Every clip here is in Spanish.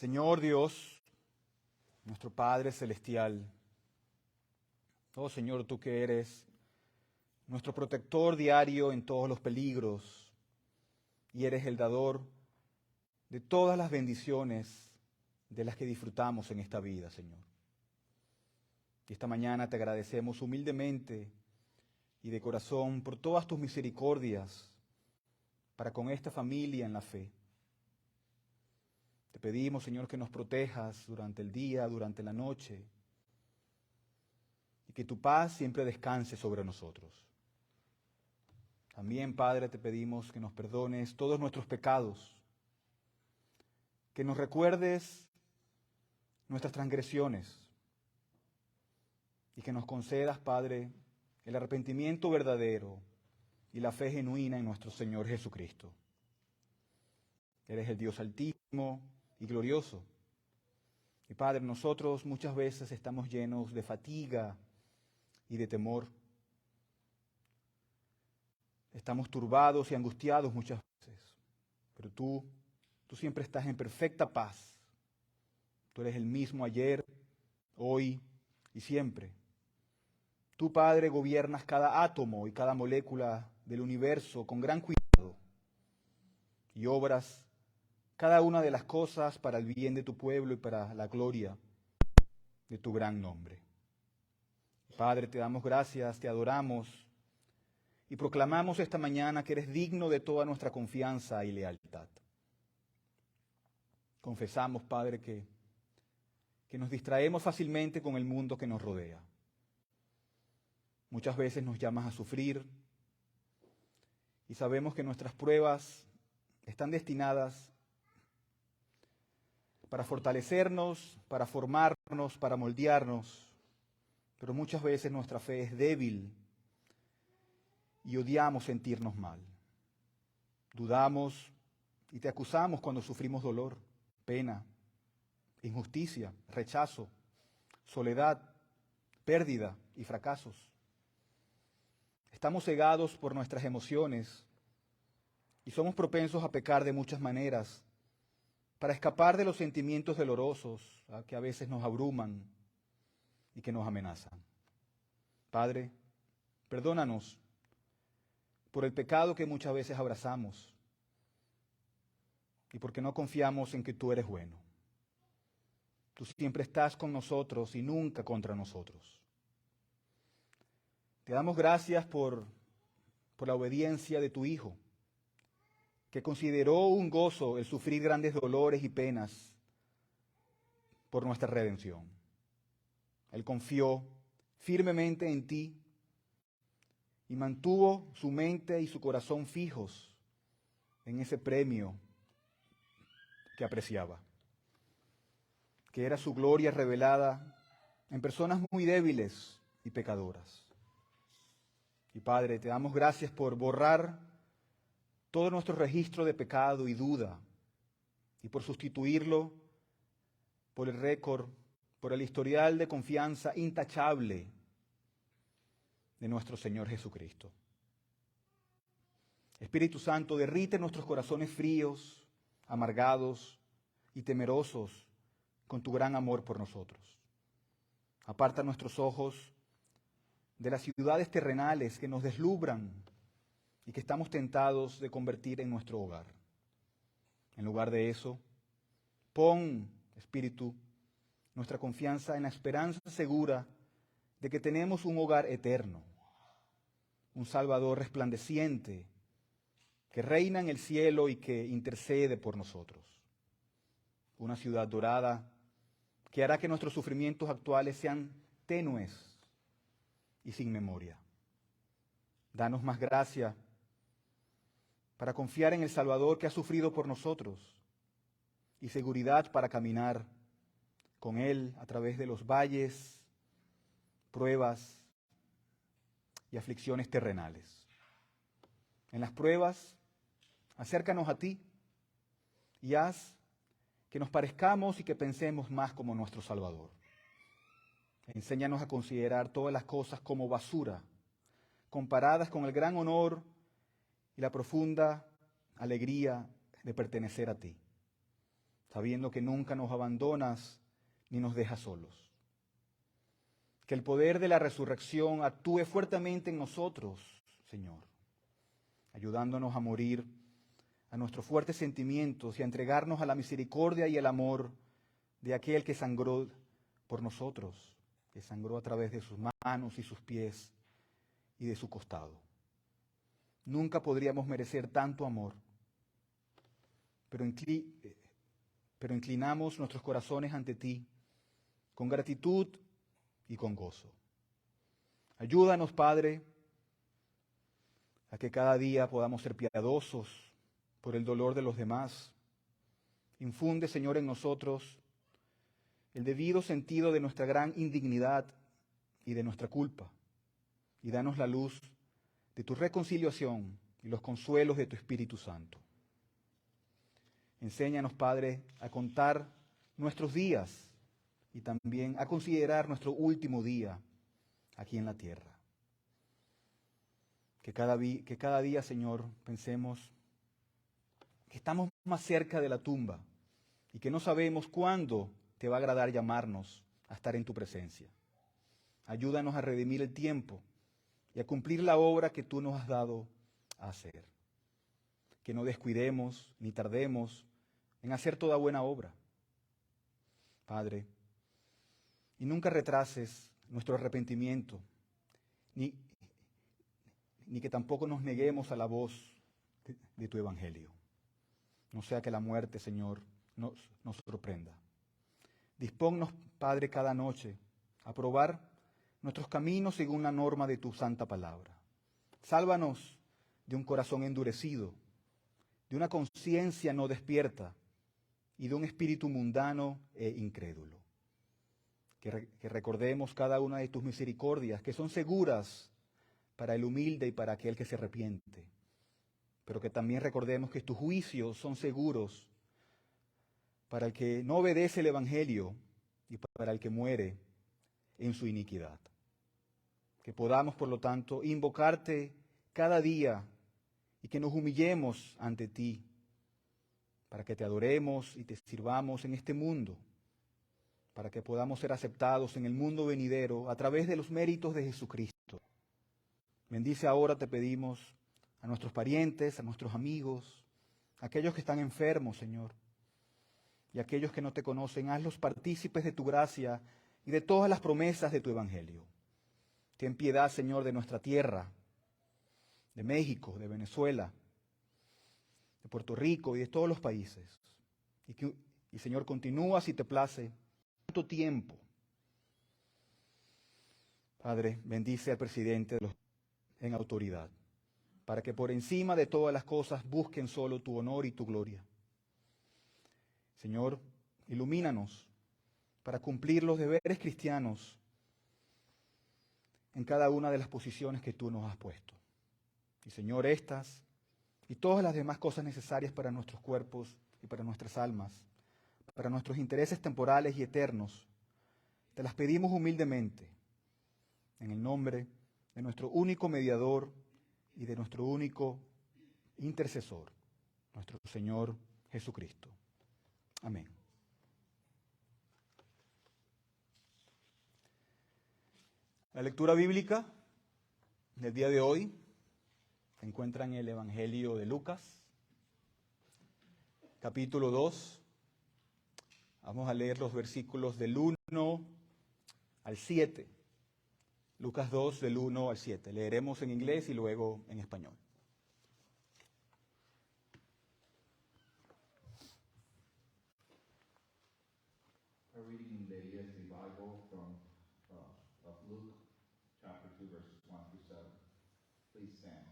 Señor Dios, nuestro Padre Celestial, oh Señor, tú que eres nuestro protector diario en todos los peligros y eres el dador de todas las bendiciones de las que disfrutamos en esta vida, Señor. Y esta mañana te agradecemos humildemente y de corazón por todas tus misericordias para con esta familia en la fe. Te pedimos, Señor, que nos protejas durante el día, durante la noche, y que tu paz siempre descanse sobre nosotros. También, Padre, te pedimos que nos perdones todos nuestros pecados, que nos recuerdes nuestras transgresiones y que nos concedas, Padre, el arrepentimiento verdadero y la fe genuina en nuestro Señor Jesucristo. Eres el Dios altísimo y glorioso. Y Padre, nosotros muchas veces estamos llenos de fatiga y de temor. Estamos turbados y angustiados muchas veces, pero tú siempre estás en perfecta paz. Tú eres el mismo ayer, hoy y siempre. Tú, Padre, gobiernas cada átomo y cada molécula del universo con gran cuidado y obras cada una de las cosas para el bien de tu pueblo y para la gloria de tu gran nombre. Padre, te damos gracias, te adoramos y proclamamos esta mañana que eres digno de toda nuestra confianza y lealtad. Confesamos, Padre, que nos distraemos fácilmente con el mundo que nos rodea. Muchas veces nos llamas a sufrir y sabemos que nuestras pruebas están destinadas para fortalecernos, para formarnos, para moldearnos, pero muchas veces nuestra fe es débil y odiamos sentirnos mal. Dudamos y te acusamos cuando sufrimos dolor, pena, injusticia, rechazo, soledad, pérdida y fracasos. Estamos cegados por nuestras emociones y somos propensos a pecar de muchas maneras para escapar de los sentimientos dolorosos que a veces nos abruman y que nos amenazan. Padre, perdónanos por el pecado que muchas veces abrazamos y porque no confiamos en que tú eres bueno. Tú siempre estás con nosotros y nunca contra nosotros. Te damos gracias por la obediencia de tu Hijo, que consideró un gozo el sufrir grandes dolores y penas por nuestra redención. Él confió firmemente en ti y mantuvo su mente y su corazón fijos en ese premio que apreciaba, que era su gloria revelada en personas muy débiles y pecadoras. Y Padre, te damos gracias por borrar todo nuestro registro de pecado y duda y por sustituirlo por el récord, por el historial de confianza intachable de nuestro Señor Jesucristo. Espíritu Santo, derrite nuestros corazones fríos, amargados y temerosos con tu gran amor por nosotros. Aparta nuestros ojos de las ciudades terrenales que nos deslumbran y que estamos tentados de convertir en nuestro hogar. En lugar de eso, pon, Espíritu, nuestra confianza en la esperanza segura de que tenemos un hogar eterno, un Salvador resplandeciente que reina en el cielo y que intercede por nosotros. Una ciudad dorada que hará que nuestros sufrimientos actuales sean tenues y sin memoria. Danos más gracia para confiar en el Salvador que ha sufrido por nosotros y seguridad para caminar con Él a través de los valles, pruebas y aflicciones terrenales. En las pruebas, acércanos a ti y haz que nos parezcamos y que pensemos más como nuestro Salvador. Enséñanos a considerar todas las cosas como basura, comparadas con el gran honor y la profunda alegría de pertenecer a ti. sabiendo que nunca nos abandonas ni nos dejas solos. Que el poder de la resurrección actúe fuertemente en nosotros, Señor, ayudándonos a morir a nuestros fuertes sentimientos y a entregarnos a la misericordia y el amor de aquel que sangró por nosotros, que sangró a través de sus manos y sus pies y de su costado. Nunca podríamos merecer tanto amor, pero inclinamos nuestros corazones ante ti con gratitud y con gozo. Ayúdanos, Padre, a que cada día podamos ser piadosos por el dolor de los demás. Infunde, Señor, en nosotros el debido sentido de nuestra gran indignidad y de nuestra culpa, y danos la luz de tu reconciliación y los consuelos de tu Espíritu Santo. Enséñanos, Padre, a contar nuestros días y también a considerar nuestro último día aquí en la tierra. Que cada día, Señor, pensemos que estamos más cerca de la tumba y que no sabemos cuándo te va a agradar llamarnos a estar en tu presencia. Ayúdanos a redimir el tiempo y a cumplir la obra que tú nos has dado a hacer. Que no descuidemos ni tardemos en hacer toda buena obra. Padre, y nunca retrases nuestro arrepentimiento, ni que tampoco nos neguemos a la voz de tu evangelio. No sea que la muerte, Señor, nos sorprenda. Dispónnos, Padre, cada noche a probar nuestros caminos según la norma de tu santa palabra. Sálvanos de un corazón endurecido, de una conciencia no despierta y de un espíritu mundano e incrédulo. Que recordemos cada una de tus misericordias, que son seguras para el humilde y para aquel que se arrepiente. Pero que también recordemos que tus juicios son seguros para el que no obedece el Evangelio y para el que muere en su iniquidad. Que podamos, por lo tanto, invocarte cada día y que nos humillemos ante ti para que te adoremos y te sirvamos en este mundo, para que podamos ser aceptados en el mundo venidero a través de los méritos de Jesucristo. Bendice ahora, te pedimos, a nuestros parientes, a nuestros amigos, a aquellos que están enfermos, Señor, y a aquellos que no te conocen. Hazlos partícipes de tu gracia y de todas las promesas de tu Evangelio. Ten piedad, Señor, de nuestra tierra, de México, de Venezuela, de Puerto Rico y de todos los países. Y Señor, continúa, si te place, tanto tiempo. Padre, bendice al presidente en autoridad, para que por encima de todas las cosas busquen solo tu honor y tu gloria. Señor, ilumínanos para cumplir los deberes cristianos en cada una de las posiciones que tú nos has puesto. Y Señor, estas y todas las demás cosas necesarias para nuestros cuerpos y para nuestras almas, para nuestros intereses temporales y eternos, te las pedimos humildemente, en el nombre de nuestro único mediador y de nuestro único intercesor, nuestro Señor Jesucristo. Amén. La lectura bíblica del día de hoy se encuentra en el Evangelio de Lucas, capítulo 2. Vamos a leer los versículos del 1 al 7. Lucas 2, del 1 al 7. Leeremos en inglés y luego en español. A reading in the ESV Bible from of Luke chapter 2 verses 1 through 7. Please stand.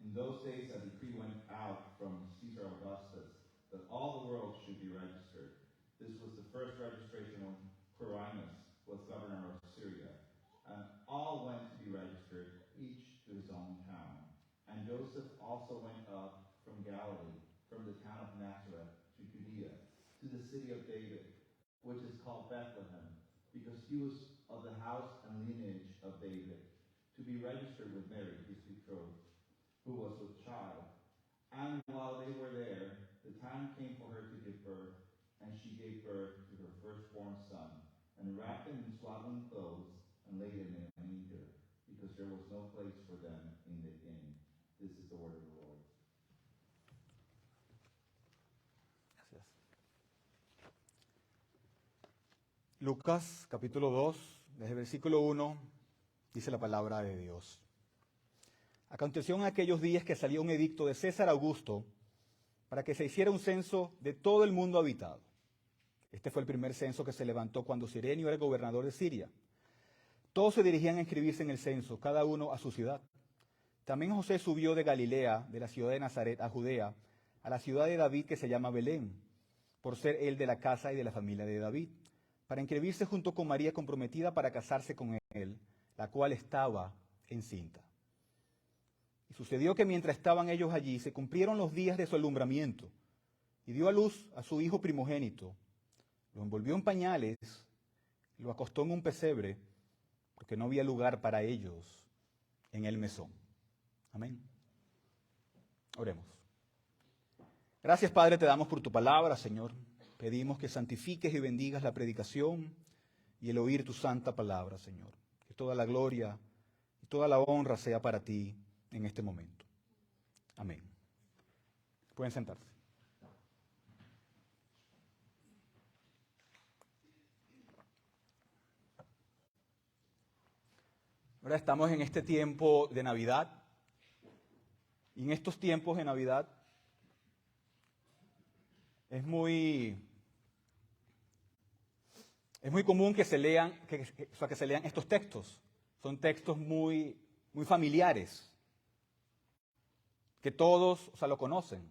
In those days a decree went out from Caesar Augustus that all the world should be registered. This was the first registration when Quirinius was governor of Syria. And all went to be registered, each to his own town. And Joseph also went up from Galilee, from the town of Nazareth to Judea, to the city of David, which is called Bethlehem, because he was of the house and lineage of David, to be registered with Mary, his betrothed, who was with child. And while they were there, the time came for her to give birth, and she gave birth to her firstborn son, and wrapped him in swaddling clothes, and laid him in a manger, because there was no place for them in the inn. This is the word of the Lord. Gracias. Lucas capítulo 2, desde el versículo 1, dice la palabra de Dios. Aconteció en aquellos días que salió un edicto de César Augusto para que se hiciera un censo de todo el mundo habitado. Este fue el primer censo que se levantó cuando Cirenio era gobernador de Siria. Todos se dirigían a inscribirse en el censo, cada uno a su ciudad. También José subió de Galilea, de la ciudad de Nazaret a Judea, a la ciudad de David que se llama Belén, por ser él de la casa y de la familia de David, para inscribirse junto con María comprometida para casarse con él, la cual estaba encinta. Y sucedió que mientras estaban ellos allí, se cumplieron los días de su alumbramiento, y dio a luz a su hijo primogénito. Lo envolvió en pañales, lo acostó en un pesebre, porque no había lugar para ellos en el mesón. Amén. Oremos. Gracias, Padre, te damos por tu palabra, Señor. Pedimos que santifiques y bendigas la predicación y el oír tu santa palabra, Señor. Que toda la gloria y toda la honra sea para ti en este momento. Amén. Pueden sentarse. Ahora estamos en este tiempo de Navidad. Y en estos tiempos de Navidad es muy común que se lean estos textos. Son textos muy familiares, que todos lo conocen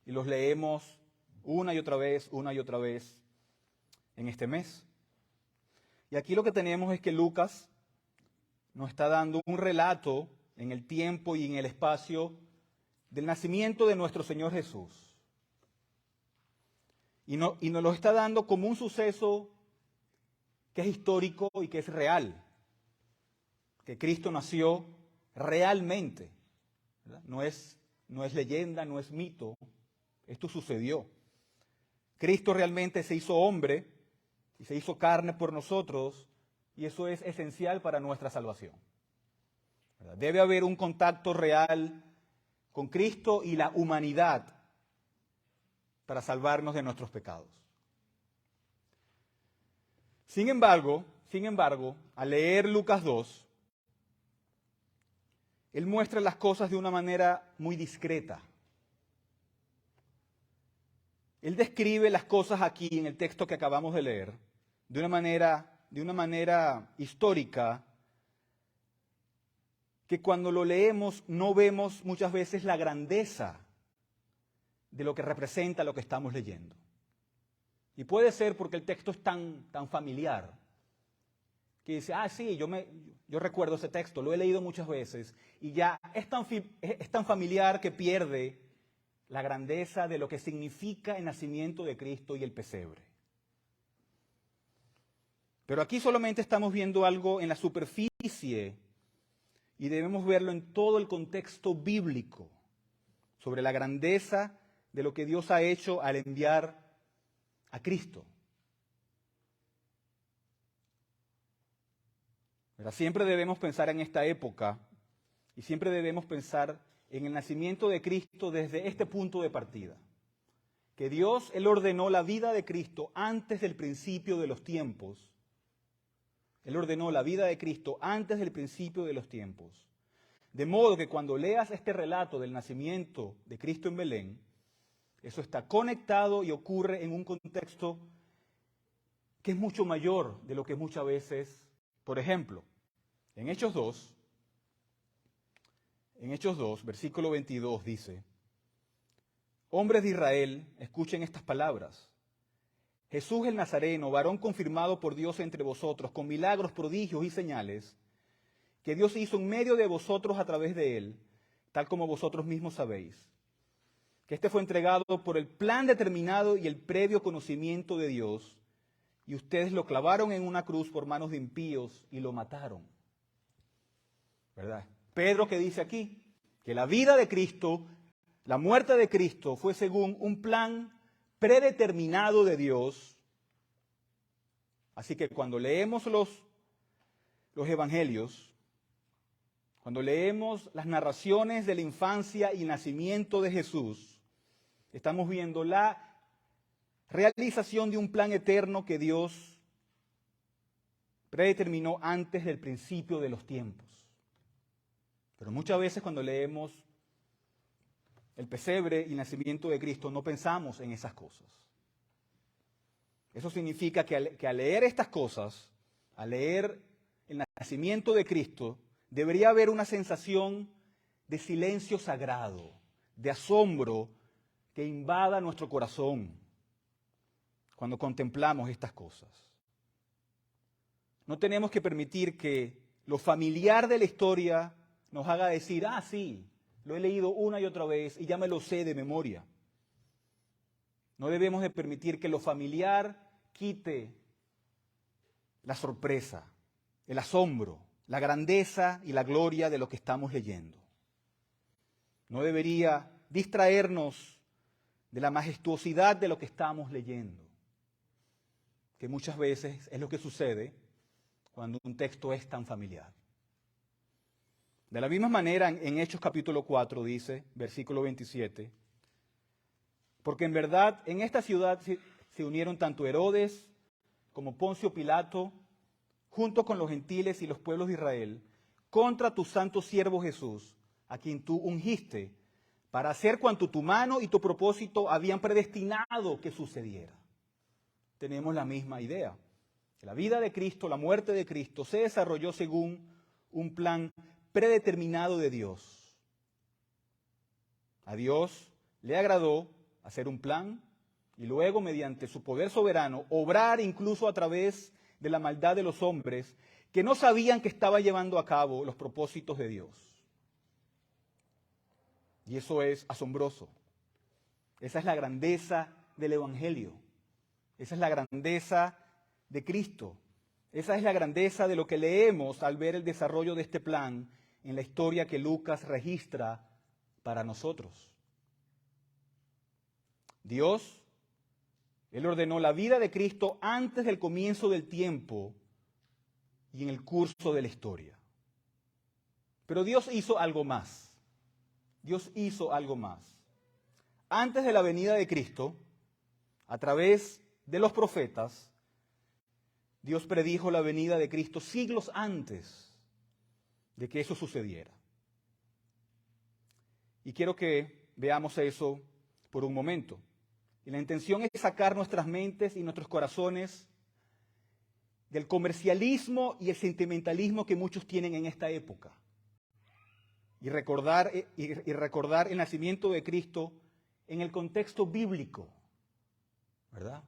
y los leemos una y otra vez en este mes. Y aquí lo que tenemos es que Lucas nos está dando un relato en el tiempo y en el espacio del nacimiento de nuestro Señor Jesús. Y nos lo está dando como un suceso que es histórico y que es real. Que Cristo nació realmente, ¿verdad? No es leyenda, no es mito. Esto sucedió. Cristo realmente se hizo hombre y se hizo carne por nosotros, y eso es esencial para nuestra salvación, ¿verdad? Debe haber un contacto real con Cristo y la humanidad para salvarnos de nuestros pecados. Sin embargo, al leer Lucas 2, él muestra las cosas de una manera muy discreta. Él describe las cosas aquí en el texto que acabamos de leer de una manera histórica, que cuando lo leemos no vemos muchas veces la grandeza de lo que representa lo que estamos leyendo. Y puede ser porque el texto es tan familiar, que dice, sí, yo recuerdo ese texto, lo he leído muchas veces, y ya es tan familiar que pierde la grandeza de lo que significa el nacimiento de Cristo y el pesebre. Pero aquí solamente estamos viendo algo en la superficie y debemos verlo en todo el contexto bíblico sobre la grandeza de lo que Dios ha hecho al enviar a Cristo. Pero siempre debemos pensar en esta época y siempre debemos pensar en el nacimiento de Cristo desde este punto de partida. Que Dios, Él ordenó la vida de Cristo antes del principio de los tiempos. Él ordenó la vida de Cristo antes del principio de los tiempos. De modo que cuando leas este relato del nacimiento de Cristo en Belén, eso está conectado y ocurre en un contexto que es mucho mayor de lo que muchas veces, por ejemplo, en Hechos 2, versículo 22 dice, hombres de Israel, escuchen estas palabras. Jesús el Nazareno, varón confirmado por Dios entre vosotros, con milagros, prodigios y señales, que Dios hizo en medio de vosotros a través de él, tal como vosotros mismos sabéis. Que este fue entregado por el plan determinado y el previo conocimiento de Dios, y ustedes lo clavaron en una cruz por manos de impíos y lo mataron. ¿Verdad? Pedro que dice aquí que la vida de Cristo, la muerte de Cristo fue según un plan predeterminado de Dios. Así que cuando leemos los evangelios, cuando leemos las narraciones de la infancia y nacimiento de Jesús, estamos viendo la realización de un plan eterno que Dios predeterminó antes del principio de los tiempos. Pero muchas veces cuando leemos el pesebre y el nacimiento de Cristo no pensamos en esas cosas. Eso significa que al leer estas cosas, al leer el nacimiento de Cristo, debería haber una sensación de silencio sagrado, de asombro que invada nuestro corazón cuando contemplamos estas cosas. No tenemos que permitir que lo familiar de la historia nos haga decir, sí, lo he leído una y otra vez y ya me lo sé de memoria. No debemos de permitir que lo familiar quite la sorpresa, el asombro, la grandeza y la gloria de lo que estamos leyendo. No debería distraernos de la majestuosidad de lo que estamos leyendo, que muchas veces es lo que sucede cuando un texto es tan familiar. De la misma manera, en Hechos capítulo 4 dice, versículo 27, porque en verdad en esta ciudad se unieron tanto Herodes como Poncio Pilato, junto con los gentiles y los pueblos de Israel, contra tu santo siervo Jesús, a quien tú ungiste, para hacer cuanto tu mano y tu propósito habían predestinado que sucediera. Tenemos la misma idea. La vida de Cristo, la muerte de Cristo, se desarrolló según un plan predeterminado de Dios. A Dios le agradó hacer un plan y luego, mediante su poder soberano, obrar incluso a través de la maldad de los hombres que no sabían que estaba llevando a cabo los propósitos de Dios. Y eso es asombroso. Esa es la grandeza del Evangelio. Esa es la grandeza de Cristo. Esa es la grandeza de lo que leemos al ver el desarrollo de este plan en la historia que Lucas registra para nosotros. Dios, Él ordenó la vida de Cristo antes del comienzo del tiempo y en el curso de la historia. Pero Dios hizo algo más. Dios hizo algo más. Antes de la venida de Cristo, a través de los profetas, Dios predijo la venida de Cristo siglos antes de que eso sucediera. Y quiero que veamos eso por un momento. Y la intención es sacar nuestras mentes y nuestros corazones del comercialismo y el sentimentalismo que muchos tienen en esta época. Y recordar el nacimiento de Cristo en el contexto bíblico, ¿verdad?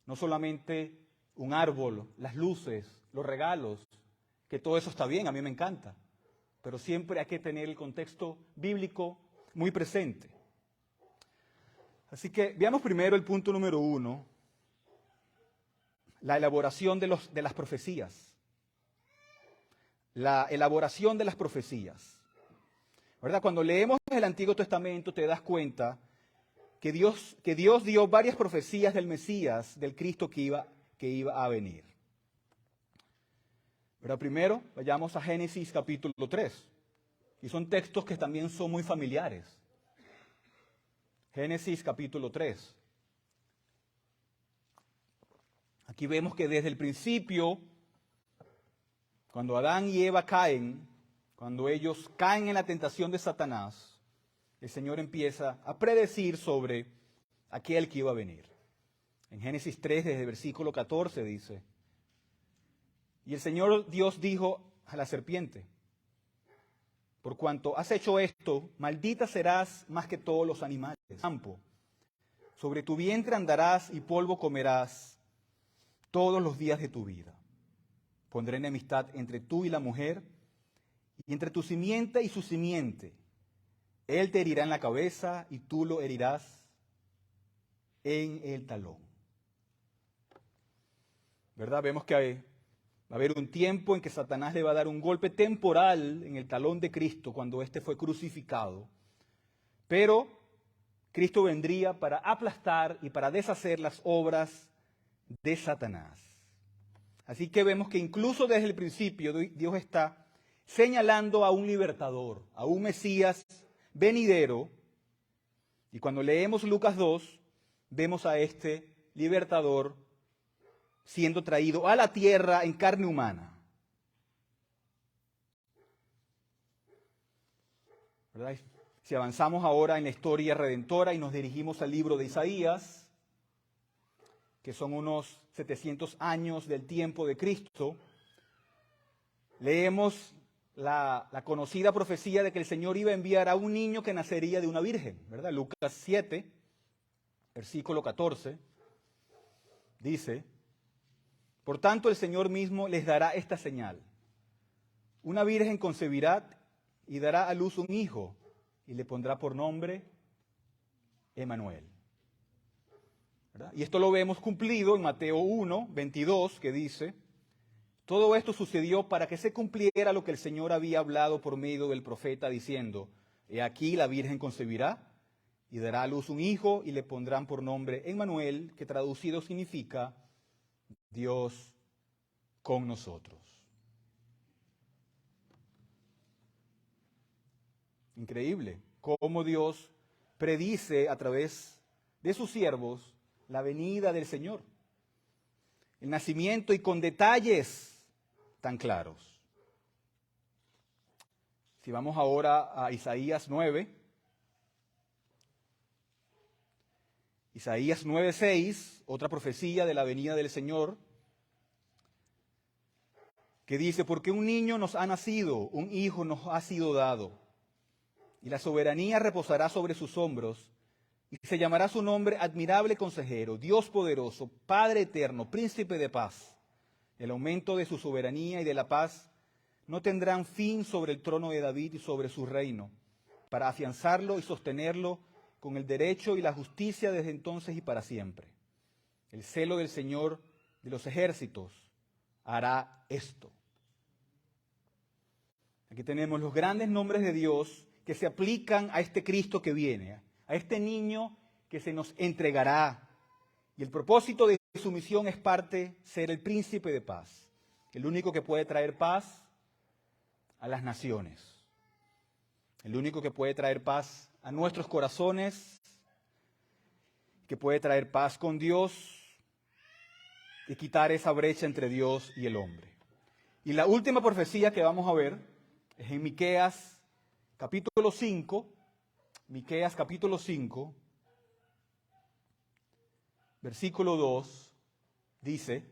No solamente un árbol, las luces, los regalos, que todo eso está bien, a mí me encanta, pero siempre hay que tener el contexto bíblico muy presente. Así que veamos primero el punto número 1, la elaboración de las profecías. La elaboración de las profecías. ¿Verdad? Cuando leemos el Antiguo Testamento te das cuenta que Dios dio varias profecías del Mesías, del Cristo que iba a venir. Pero primero vayamos a Génesis capítulo 3. Y son textos que también son muy familiares. Génesis capítulo 3. Aquí vemos que desde el principio, cuando Adán y Eva caen, cuando ellos caen en la tentación de Satanás, el Señor empieza a predecir sobre aquel que iba a venir. En Génesis 3, desde el versículo 14 dice, y el Señor Dios dijo a la serpiente, por cuanto has hecho esto, maldita serás más que todos los animales del campo. Sobre tu vientre andarás y polvo comerás todos los días de tu vida. Pondré enemistad entre tú y la mujer, y entre tu simiente y su simiente. Él te herirá en la cabeza y tú lo herirás en el talón. ¿Verdad? Vemos que va a haber un tiempo en que Satanás le va a dar un golpe temporal en el talón de Cristo cuando éste fue crucificado. Pero Cristo vendría para aplastar y para deshacer las obras de Satanás. Así que vemos que incluso desde el principio Dios está señalando a un libertador, a un Mesías venidero. Y cuando leemos Lucas 2, vemos a este libertador siendo traído a la tierra en carne humana. ¿Verdad? Si avanzamos ahora en la historia redentora y nos dirigimos al libro de Isaías, que son unos 700 años del tiempo de Cristo, leemos la conocida profecía de que el Señor iba a enviar a un niño que nacería de una virgen, ¿verdad? Lucas 7, versículo 14, dice: por tanto el Señor mismo les dará esta señal. Una virgen concebirá y dará a luz un hijo, y le pondrá por nombre Emmanuel. ¿Verdad? Y esto lo vemos cumplido en Mateo 1, 22, que dice: todo esto sucedió para que se cumpliera lo que el Señor había hablado por medio del profeta, diciendo: he aquí la virgen concebirá y dará a luz un hijo, y le pondrán por nombre Emmanuel, que traducido significa Dios con nosotros. Increíble cómo Dios predice a través de sus siervos la venida del Señor, el nacimiento, y con detalles tan claros. Si vamos ahora a Isaías 9, Isaías 9:6, otra profecía de la venida del Señor, que dice: porque un niño nos ha nacido, un hijo nos ha sido dado, y la soberanía reposará sobre sus hombros, y se llamará su nombre Admirable Consejero, Dios Poderoso, Padre Eterno, Príncipe de Paz. El aumento de su soberanía y de la paz no tendrán fin sobre el trono de David y sobre su reino, para afianzarlo y sostenerlo con el derecho y la justicia desde entonces y para siempre. El celo del Señor de los ejércitos hará esto. Aquí tenemos los grandes nombres de Dios que se aplican a este Cristo que viene, a este niño que se nos entregará. Y el propósito de su misión es ser el príncipe de paz, el único que puede traer paz a las naciones, el único que puede traer paz a nuestros corazones, que puede traer paz con Dios y quitar esa brecha entre Dios y el hombre. Y la última profecía que vamos a ver es en Miqueas capítulo 5, Miqueas capítulo 5, versículo 2, dice: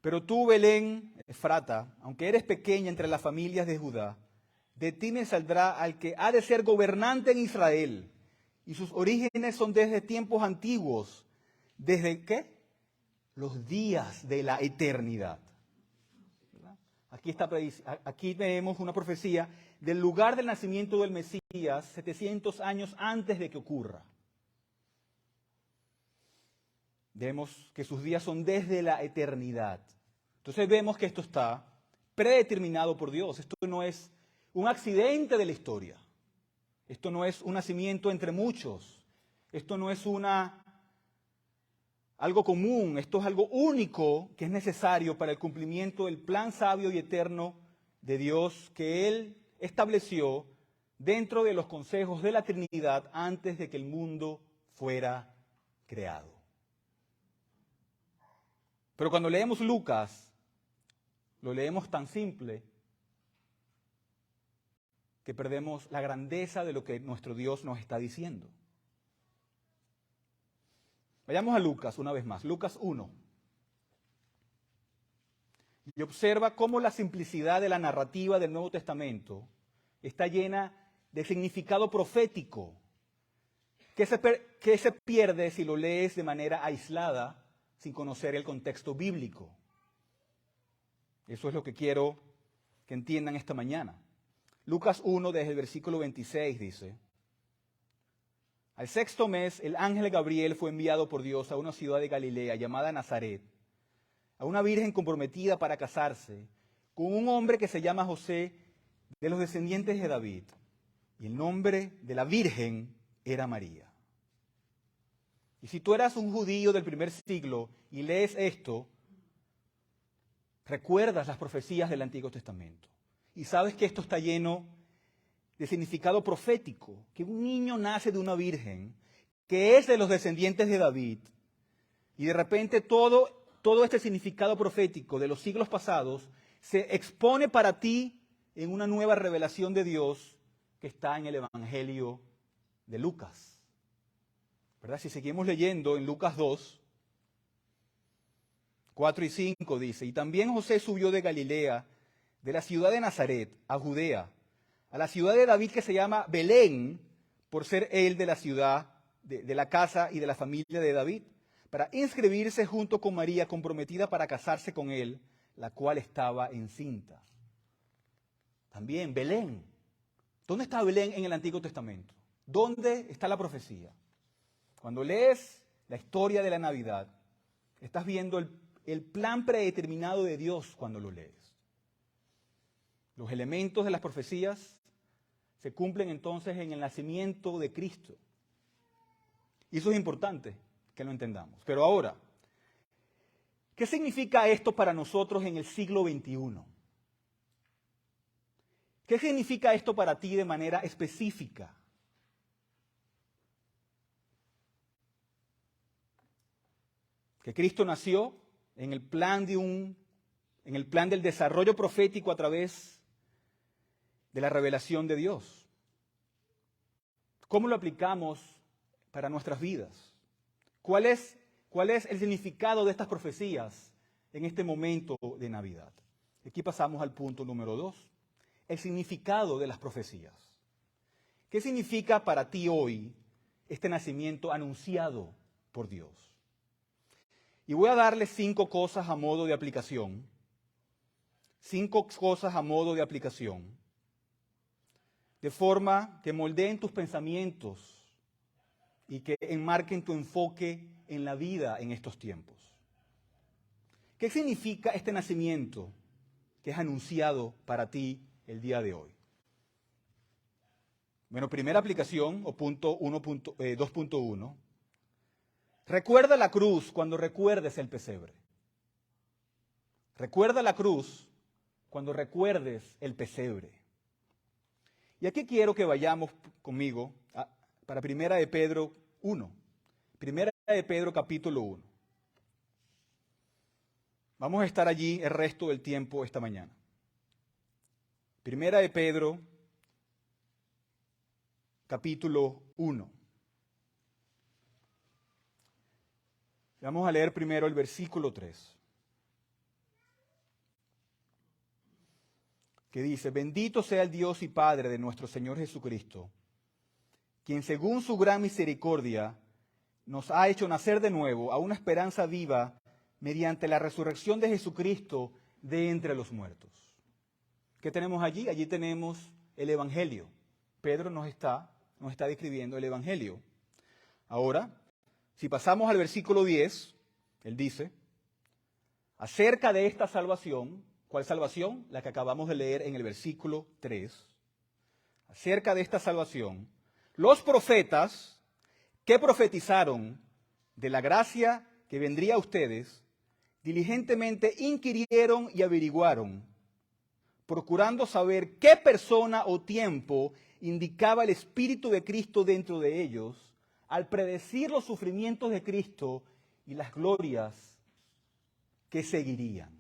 pero tú, Belén, Efrata, aunque eres pequeña entre las familias de Judá, de ti me saldrá al que ha de ser gobernante en Israel, y sus orígenes son desde tiempos antiguos, desde ¿qué? Los días de la eternidad. Aquí vemos una profecía del lugar del nacimiento del Mesías 700 años antes de que ocurra. Vemos que sus días son desde la eternidad. Entonces vemos que esto está predeterminado por Dios. Esto no es un accidente de la historia. Esto no es un nacimiento entre muchos. Esto no es algo común. Esto es algo único que es necesario para el cumplimiento del plan sabio y eterno de Dios que Él estableció dentro de los consejos de la Trinidad antes de que el mundo fuera creado. Pero cuando leemos Lucas, lo leemos tan simple que perdemos la grandeza de lo que nuestro Dios nos está diciendo. Vayamos a Lucas una vez más, Lucas 1. Y observa cómo la simplicidad de la narrativa del Nuevo Testamento está llena de significado profético, que se pierde si lo lees de manera aislada, sin conocer el contexto bíblico. Eso es lo que quiero que entiendan esta mañana. Lucas 1, desde el versículo 26, dice: al sexto mes, el ángel Gabriel fue enviado por Dios a una ciudad de Galilea llamada Nazaret, a una virgen comprometida para casarse con un hombre que se llama José, de los descendientes de David. Y el nombre de la Virgen era María. Y si tú eras un judío del primer siglo y lees esto, recuerdas las profecías del Antiguo Testamento. Y sabes que esto está lleno de significado profético, que un niño nace de una virgen, que es de los descendientes de David, y de repente todo este significado profético de los siglos pasados se expone para ti en una nueva revelación de Dios que está en el Evangelio de Lucas. ¿Verdad? Si seguimos leyendo en Lucas 2, 4 y 5 dice, y también José subió de Galilea, de la ciudad de Nazaret, a Judea, a la ciudad de David que se llama Belén, por ser él de la ciudad, de la casa y de la familia de David, para inscribirse junto con María, comprometida para casarse con él, la cual estaba encinta. También Belén. ¿Dónde está Belén en el Antiguo Testamento? ¿Dónde está la profecía? Cuando lees la historia de la Navidad, estás viendo el plan predeterminado de Dios cuando lo lees. Los elementos de las profecías se cumplen entonces en el nacimiento de Cristo. Y eso es importante que lo entendamos. Pero ahora, ¿qué significa esto para nosotros en el siglo XXI? ¿Qué significa esto para ti de manera específica? Que Cristo nació en el plan del desarrollo profético a través de la revelación de Dios. ¿Cómo lo aplicamos para nuestras vidas? ¿Cuál es el significado de estas profecías en este momento de Navidad? Aquí pasamos al punto número 2, el significado de las profecías. ¿Qué significa para ti hoy este nacimiento anunciado por Dios? Y voy a darle 5 cosas a modo de aplicación. 5 cosas a modo de aplicación. De forma que moldeen tus pensamientos y que enmarquen tu enfoque en la vida en estos tiempos. ¿Qué significa este nacimiento que es anunciado para ti el día de hoy? Bueno, primera aplicación, o punto 2.1. Recuerda la cruz cuando recuerdes el pesebre. Recuerda la cruz cuando recuerdes el pesebre. Y aquí quiero que vayamos conmigo para Primera de Pedro 1. Primera de Pedro capítulo 1. Vamos a estar allí el resto del tiempo esta mañana. Primera de Pedro capítulo 1. Vamos a leer primero el versículo 3. Que dice, bendito sea el Dios y Padre de nuestro Señor Jesucristo, quien según su gran misericordia nos ha hecho nacer de nuevo a una esperanza viva mediante la resurrección de Jesucristo de entre los muertos. ¿Qué tenemos allí? Allí tenemos el Evangelio. Pedro nos está describiendo el Evangelio. Ahora, si pasamos al versículo 10, él dice, acerca de esta salvación, ¿cuál salvación? La que acabamos de leer en el versículo 3. Acerca de esta salvación, los profetas que profetizaron de la gracia que vendría a ustedes, diligentemente inquirieron y averiguaron, procurando saber qué persona o tiempo indicaba el Espíritu de Cristo dentro de ellos, al predecir los sufrimientos de Cristo y las glorias que seguirían.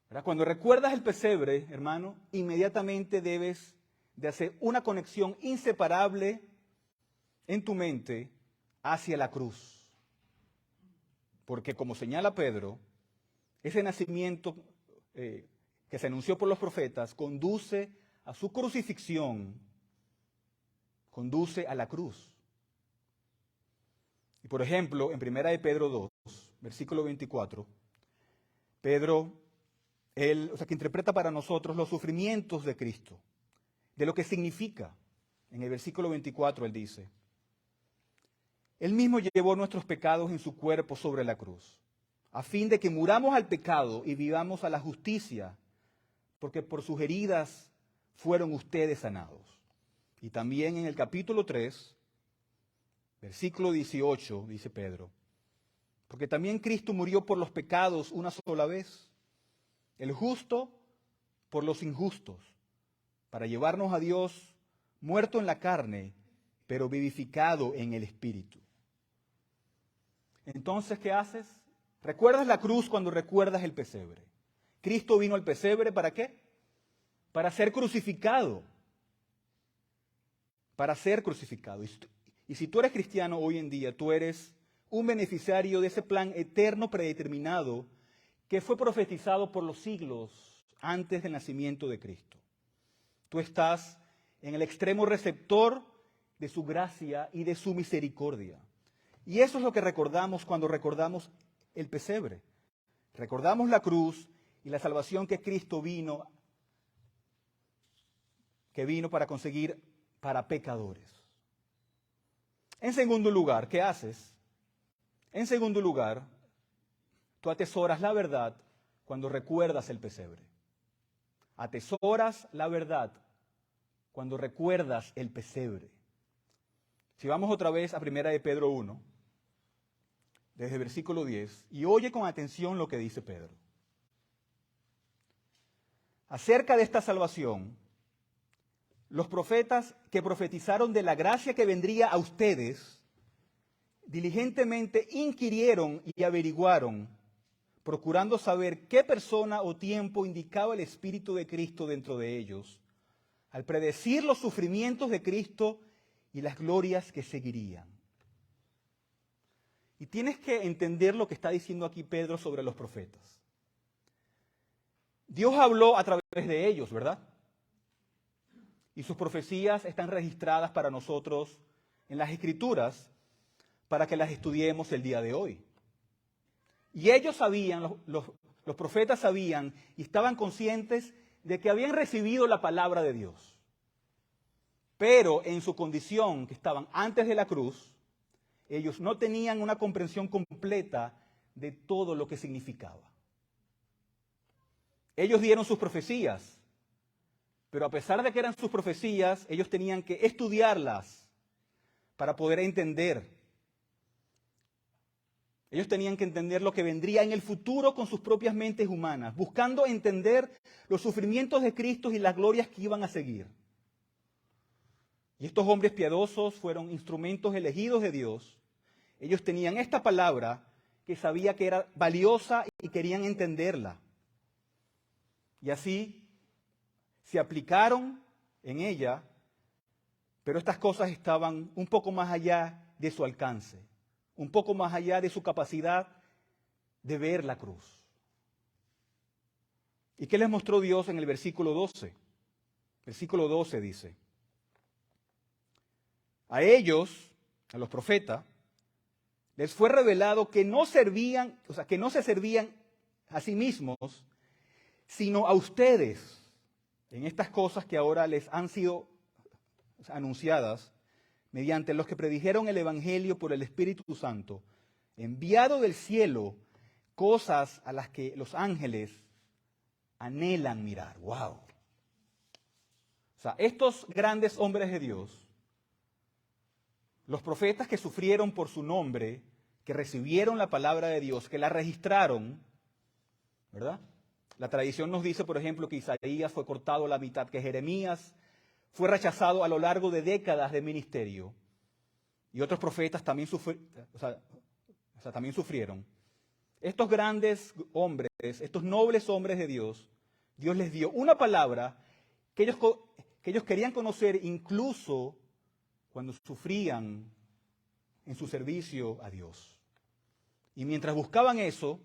¿Verdad? Cuando recuerdas el pesebre, hermano, inmediatamente debes de hacer una conexión inseparable en tu mente hacia la cruz. Porque como señala Pedro, ese nacimiento que se anunció por los profetas conduce a su crucifixión, conduce a la cruz. Y por ejemplo, en 1 de Pedro 2, versículo 24, Pedro, que interpreta para nosotros los sufrimientos de Cristo, de lo que significa. En el versículo 24 él dice, Él mismo llevó nuestros pecados en su cuerpo sobre la cruz, a fin de que muramos al pecado y vivamos a la justicia, porque por sus heridas fueron ustedes sanados. Y también en el capítulo 3, versículo 18, dice Pedro, porque también Cristo murió por los pecados una sola vez, el justo por los injustos, para llevarnos a Dios muerto en la carne, pero vivificado en el Espíritu. Entonces, ¿qué haces? ¿Recuerdas la cruz cuando recuerdas el pesebre? Cristo vino al pesebre, ¿para qué? Para ser crucificado. Para ser crucificado. Y si tú eres cristiano hoy en día, tú eres un beneficiario de ese plan eterno predeterminado que fue profetizado por los siglos antes del nacimiento de Cristo. Tú estás en el extremo receptor de su gracia y de su misericordia. Y eso es lo que recordamos cuando recordamos el pesebre. Recordamos la cruz y la salvación que Cristo vino para conseguir para pecadores. En segundo lugar, ¿qué haces? En segundo lugar, tú atesoras la verdad cuando recuerdas el pesebre. Atesoras la verdad cuando recuerdas el pesebre. Si vamos otra vez a 1 de Pedro 1, desde el versículo 10, y oye con atención lo que dice Pedro. Acerca de esta salvación, los profetas que profetizaron de la gracia que vendría a ustedes, diligentemente inquirieron y averiguaron, procurando saber qué persona o tiempo indicaba el Espíritu de Cristo dentro de ellos, al predecir los sufrimientos de Cristo y las glorias que seguirían. Y tienes que entender lo que está diciendo aquí Pedro sobre los profetas. Dios habló a través de ellos, ¿verdad? Y sus profecías están registradas para nosotros en las Escrituras para que las estudiemos el día de hoy. Y ellos sabían, los profetas sabían y estaban conscientes de que habían recibido la palabra de Dios. Pero en su condición, que estaban antes de la cruz, ellos no tenían una comprensión completa de todo lo que significaba. Ellos dieron sus profecías, pero a pesar de que eran sus profecías, ellos tenían que estudiarlas para poder entender. Ellos tenían que entender lo que vendría en el futuro con sus propias mentes humanas, buscando entender los sufrimientos de Cristo y las glorias que iban a seguir. Y estos hombres piadosos fueron instrumentos elegidos de Dios. Ellos tenían esta palabra que sabía que era valiosa y querían entenderla. Y así se aplicaron en ella, pero estas cosas estaban un poco más allá de su alcance, un poco más allá de su capacidad de ver la cruz. ¿Y qué les mostró Dios en el versículo 12? Versículo 12 dice: a ellos, a los profetas, les fue revelado que no servían, que no se servían a sí mismos, sino a ustedes, en estas cosas que ahora les han sido anunciadas, mediante los que predijeron el Evangelio por el Espíritu Santo, enviado del cielo, cosas a las que los ángeles anhelan mirar. ¡Wow! Estos grandes hombres de Dios, los profetas que sufrieron por su nombre, que recibieron la palabra de Dios, que la registraron, ¿verdad? La tradición nos dice, por ejemplo, que Isaías fue cortado a la mitad, que Jeremías fue rechazado a lo largo de décadas de ministerio. Y otros profetas también, también sufrieron. Estos grandes hombres, estos nobles hombres de Dios, Dios les dio una palabra que ellos querían conocer incluso cuando sufrían en su servicio a Dios. Y mientras buscaban eso,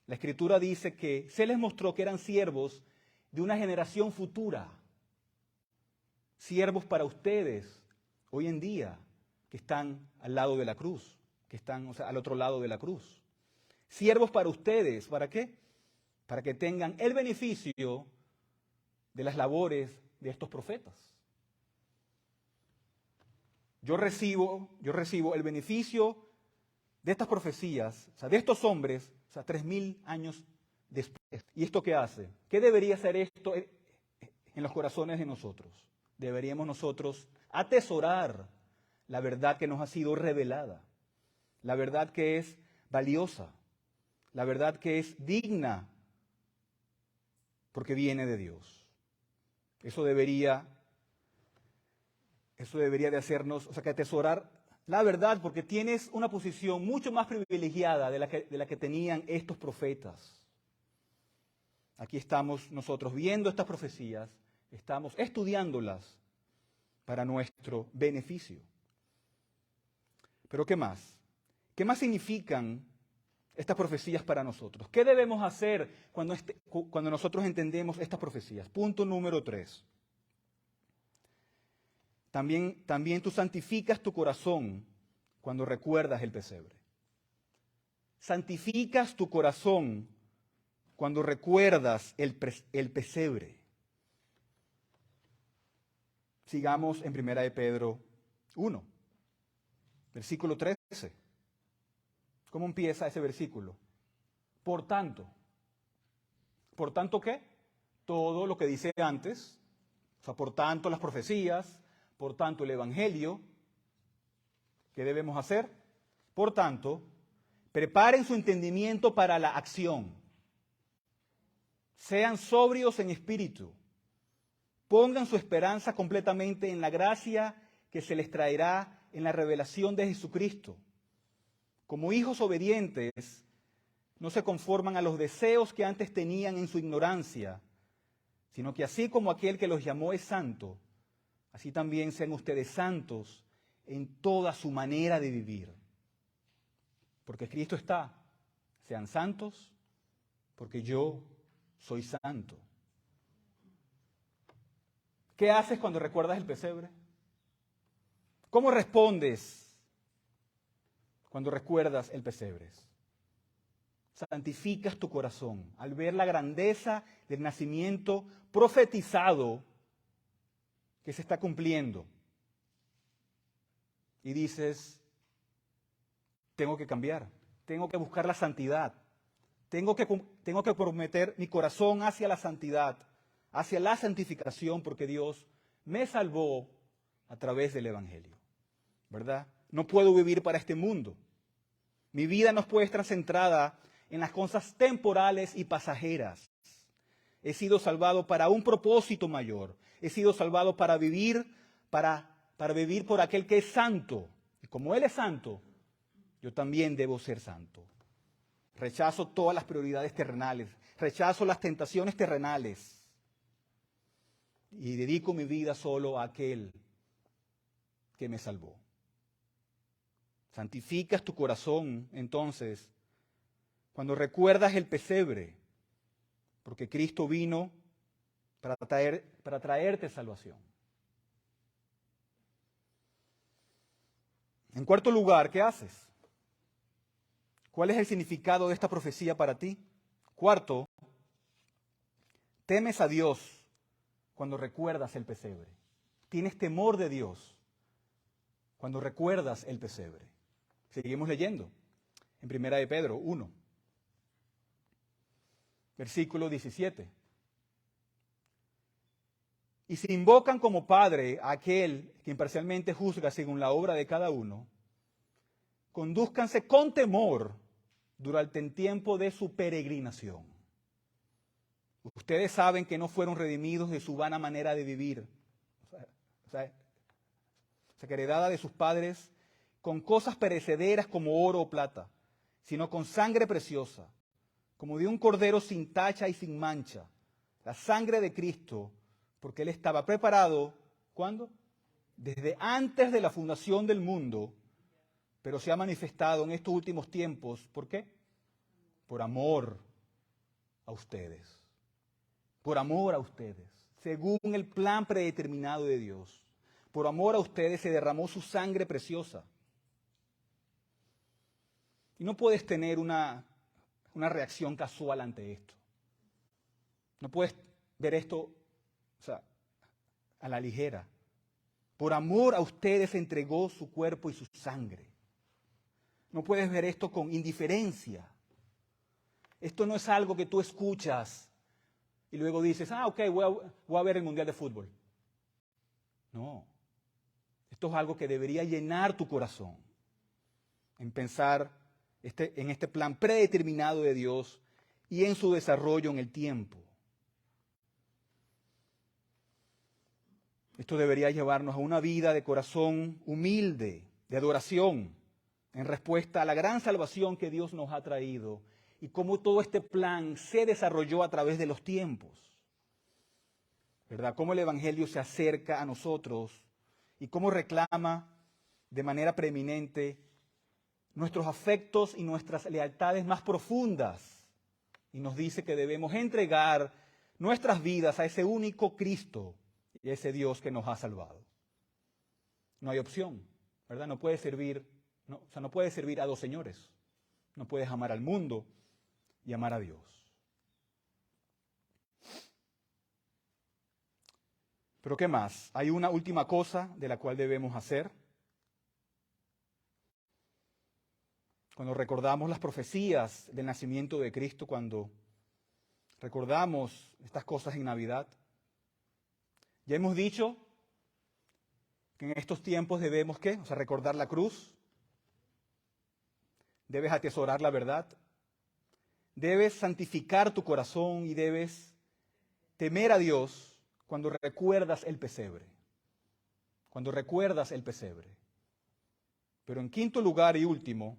la Escritura dice que se les mostró que eran siervos de una generación futura. Siervos para ustedes, hoy en día, que están al lado de la cruz, que están al otro lado de la cruz. Siervos para ustedes, ¿para qué? Para que tengan el beneficio de las labores de estos profetas. Yo recibo el beneficio de estas profecías, de estos hombres, 3.000 años después. ¿Y esto qué hace? ¿Qué debería ser esto en los corazones de nosotros. Deberíamos nosotros atesorar la verdad que nos ha sido revelada, la verdad que es valiosa, la verdad que es digna, porque viene de Dios. Eso debería de hacernos, que atesorar la verdad, porque tienes una posición mucho más privilegiada de la que tenían estos profetas. Aquí estamos nosotros viendo estas profecías, estamos estudiándolas para nuestro beneficio. Pero ¿qué más? ¿Qué más significan estas profecías para nosotros? ¿Qué debemos hacer cuando nosotros entendemos estas profecías? Punto número 3. También tú santificas tu corazón cuando recuerdas el pesebre. Santificas tu corazón cuando recuerdas el pesebre. Sigamos en 1 de Pedro 1, versículo 13. ¿Cómo empieza ese versículo? Por tanto. ¿Por tanto qué? Todo lo que dice antes. Por tanto las profecías, por tanto el Evangelio. ¿Qué debemos hacer? Por tanto, preparen su entendimiento para la acción. Sean sobrios en espíritu. Pongan su esperanza completamente en la gracia que se les traerá en la revelación de Jesucristo. Como hijos obedientes, no se conforman a los deseos que antes tenían en su ignorancia, sino que así como aquel que los llamó es santo, así también sean ustedes santos en toda su manera de vivir. Porque Cristo está, sean santos, porque yo soy santo. ¿Qué haces cuando recuerdas el pesebre? ¿Cómo respondes cuando recuerdas el pesebre? Santificas tu corazón al ver la grandeza del nacimiento profetizado que se está cumpliendo. Y dices, tengo que cambiar, tengo que buscar la santidad, tengo que comprometer mi corazón hacia la santidad, hacia la santificación, porque Dios me salvó a través del Evangelio, ¿verdad? No puedo vivir para este mundo. Mi vida no puede estar centrada en las cosas temporales y pasajeras. He sido salvado para un propósito mayor. He sido salvado para vivir, para vivir por aquel que es santo. Y como Él es santo, yo también debo ser santo. Rechazo todas las prioridades terrenales. Rechazo las tentaciones terrenales. Y dedico mi vida solo a aquel que me salvó. Santificas tu corazón, entonces, cuando recuerdas el pesebre, porque Cristo vino para traerte salvación. En cuarto lugar, ¿qué haces? ¿Cuál es el significado de esta profecía para ti? Cuarto, temes a Dios cuando recuerdas el pesebre. Tienes temor de Dios cuando recuerdas el pesebre. Seguimos leyendo en 1 de Pedro 1, versículo 17. Y si invocan como Padre a aquel que imparcialmente juzga según la obra de cada uno, condúzcanse con temor durante el tiempo de su peregrinación. Ustedes saben que no fueron redimidos de su vana manera de vivir, heredada de sus padres, con cosas perecederas como oro o plata, sino con sangre preciosa, como de un cordero sin tacha y sin mancha, la sangre de Cristo, porque Él estaba preparado, ¿cuándo? Desde antes de la fundación del mundo, pero se ha manifestado en estos últimos tiempos. ¿Por qué? Por amor a ustedes. Por amor a ustedes, según el plan predeterminado de Dios. Por amor a ustedes se derramó su sangre preciosa. Y no puedes tener una reacción casual ante esto. No puedes ver esto, a la ligera. Por amor a ustedes entregó su cuerpo y su sangre. No puedes ver esto con indiferencia. Esto no es algo que tú escuchas y luego dices, ok, voy a ver el Mundial de Fútbol. No. Esto es algo que debería llenar tu corazón en pensar en este plan predeterminado de Dios y en su desarrollo en el tiempo. Esto debería llevarnos a una vida de corazón humilde, de adoración, en respuesta a la gran salvación que Dios nos ha traído y cómo todo este plan se desarrolló a través de los tiempos. ¿Verdad? Cómo el Evangelio se acerca a nosotros y cómo reclama de manera preeminente nuestros afectos y nuestras lealtades más profundas. Y nos dice que debemos entregar nuestras vidas a ese único Cristo y a ese Dios que nos ha salvado. No hay opción, ¿verdad? No puedes servir a dos señores. No puedes amar al mundo y amar a Dios. Pero ¿qué más? Hay una última cosa de la cual debemos hacer. Cuando recordamos las profecías del nacimiento de Cristo, cuando recordamos estas cosas en Navidad, ya hemos dicho que en estos tiempos debemos, ¿qué? O sea, recordar la cruz, debes atesorar la verdad, debes santificar tu corazón y debes temer a Dios cuando recuerdas el pesebre. Cuando recuerdas el pesebre. Pero en quinto lugar y último,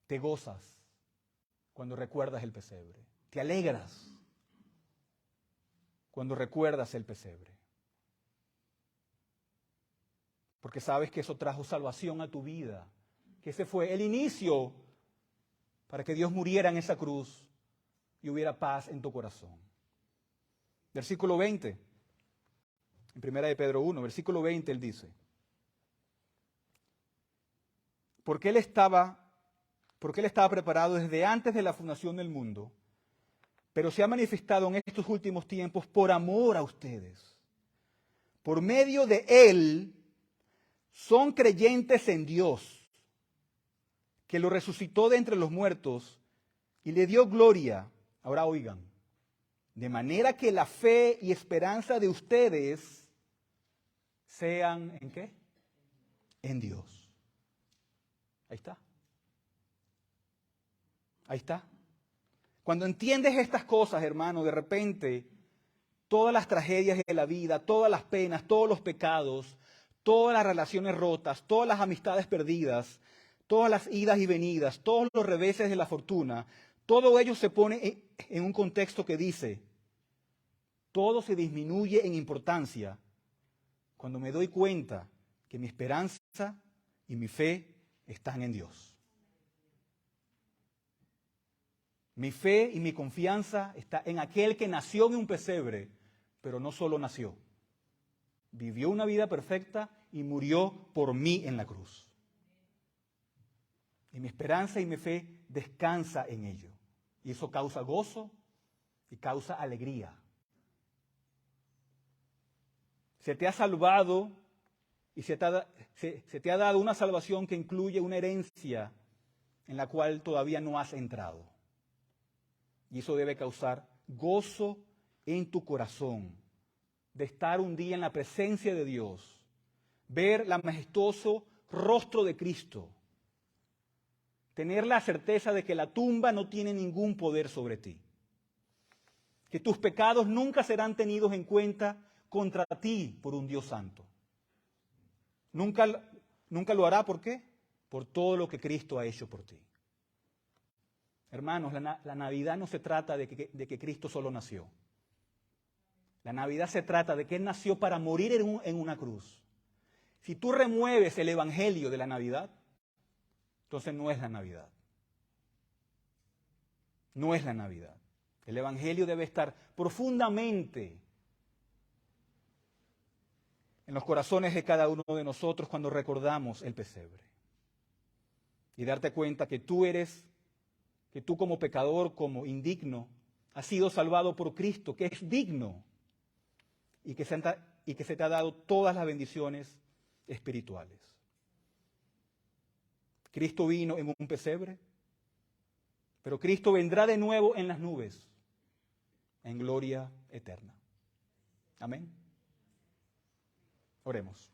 te gozas cuando recuerdas el pesebre. Te alegras cuando recuerdas el pesebre. Porque sabes que eso trajo salvación a tu vida. Que ese fue el inicio para que Dios muriera en esa cruz y hubiera paz en tu corazón. Versículo 20, en 1 de Pedro 1, versículo 20, él dice, porque él estaba preparado desde antes de la fundación del mundo, pero se ha manifestado en estos últimos tiempos por amor a ustedes. Por medio de él son creyentes en Dios, que lo resucitó de entre los muertos y le dio gloria. Ahora oigan. De manera que la fe y esperanza de ustedes sean, ¿en qué? En Dios. Ahí está. Ahí está. Cuando entiendes estas cosas, hermano, de repente, todas las tragedias de la vida, todas las penas, todos los pecados, todas las relaciones rotas, todas las amistades perdidas, todas las idas y venidas, todos los reveses de la fortuna, todo ello se pone en un contexto que dice, todo se disminuye en importancia cuando me doy cuenta que mi esperanza y mi fe están en Dios. Mi fe y mi confianza está en aquel que nació en un pesebre, pero no solo nació, vivió una vida perfecta y murió por mí en la cruz. Y mi esperanza y mi fe descansa en ello. Y eso causa gozo y causa alegría. Se te ha salvado y se te ha dado una salvación que incluye una herencia en la cual todavía no has entrado. Y eso debe causar gozo en tu corazón, de estar un día en la presencia de Dios, ver el majestuoso rostro de Cristo, tener la certeza de que la tumba no tiene ningún poder sobre ti, que tus pecados nunca serán tenidos en cuenta contra ti por un Dios santo. Nunca lo hará, ¿por qué? Por todo lo que Cristo ha hecho por ti. Hermanos, la Navidad no se trata de que Cristo solo nació. La Navidad se trata de que Él nació para morir en una cruz. Si tú remueves el Evangelio de la Navidad, entonces no es la Navidad. No es la Navidad. El Evangelio debe estar profundamente en los corazones de cada uno de nosotros cuando recordamos el pesebre. Y darte cuenta que tú como pecador, como indigno, has sido salvado por Cristo, que es digno y que se te ha dado todas las bendiciones espirituales. Cristo vino en un pesebre, pero Cristo vendrá de nuevo en las nubes en gloria eterna. Amén. Oremos.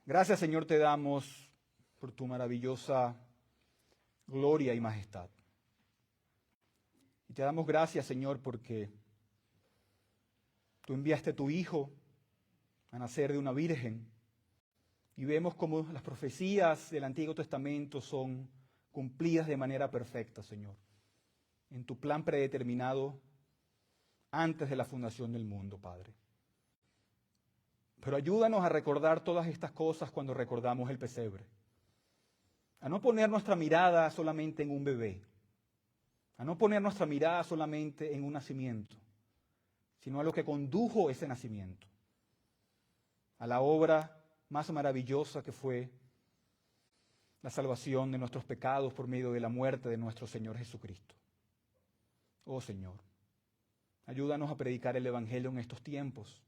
Gracias, Señor, te damos por tu maravillosa gloria y majestad. Y te damos gracias, Señor, porque tú enviaste a tu Hijo a nacer de una virgen. Y vemos cómo las profecías del Antiguo Testamento son cumplidas de manera perfecta, Señor, en tu plan predeterminado antes de la fundación del mundo, Padre. Pero ayúdanos a recordar todas estas cosas cuando recordamos el pesebre. A no poner nuestra mirada solamente en un bebé. A no poner nuestra mirada solamente en un nacimiento, sino a lo que condujo ese nacimiento. A la obra más maravillosa que fue la salvación de nuestros pecados por medio de la muerte de nuestro Señor Jesucristo. Oh Señor, ayúdanos a predicar el Evangelio en estos tiempos,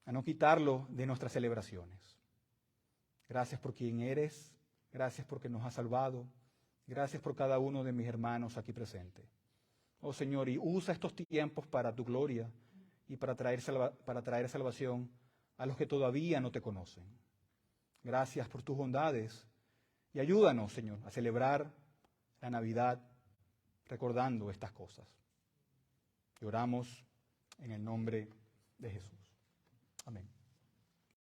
a no quitarlo de nuestras celebraciones. Gracias por quien eres, gracias porque nos has salvado, gracias por cada uno de mis hermanos aquí presentes. Oh Señor, y usa estos tiempos para tu gloria y para traer salvación a los que todavía no te conocen. Gracias por tus bondades y ayúdanos, Señor, a celebrar la Navidad recordando estas cosas. Y oramos en el nombre de Jesús. Amén.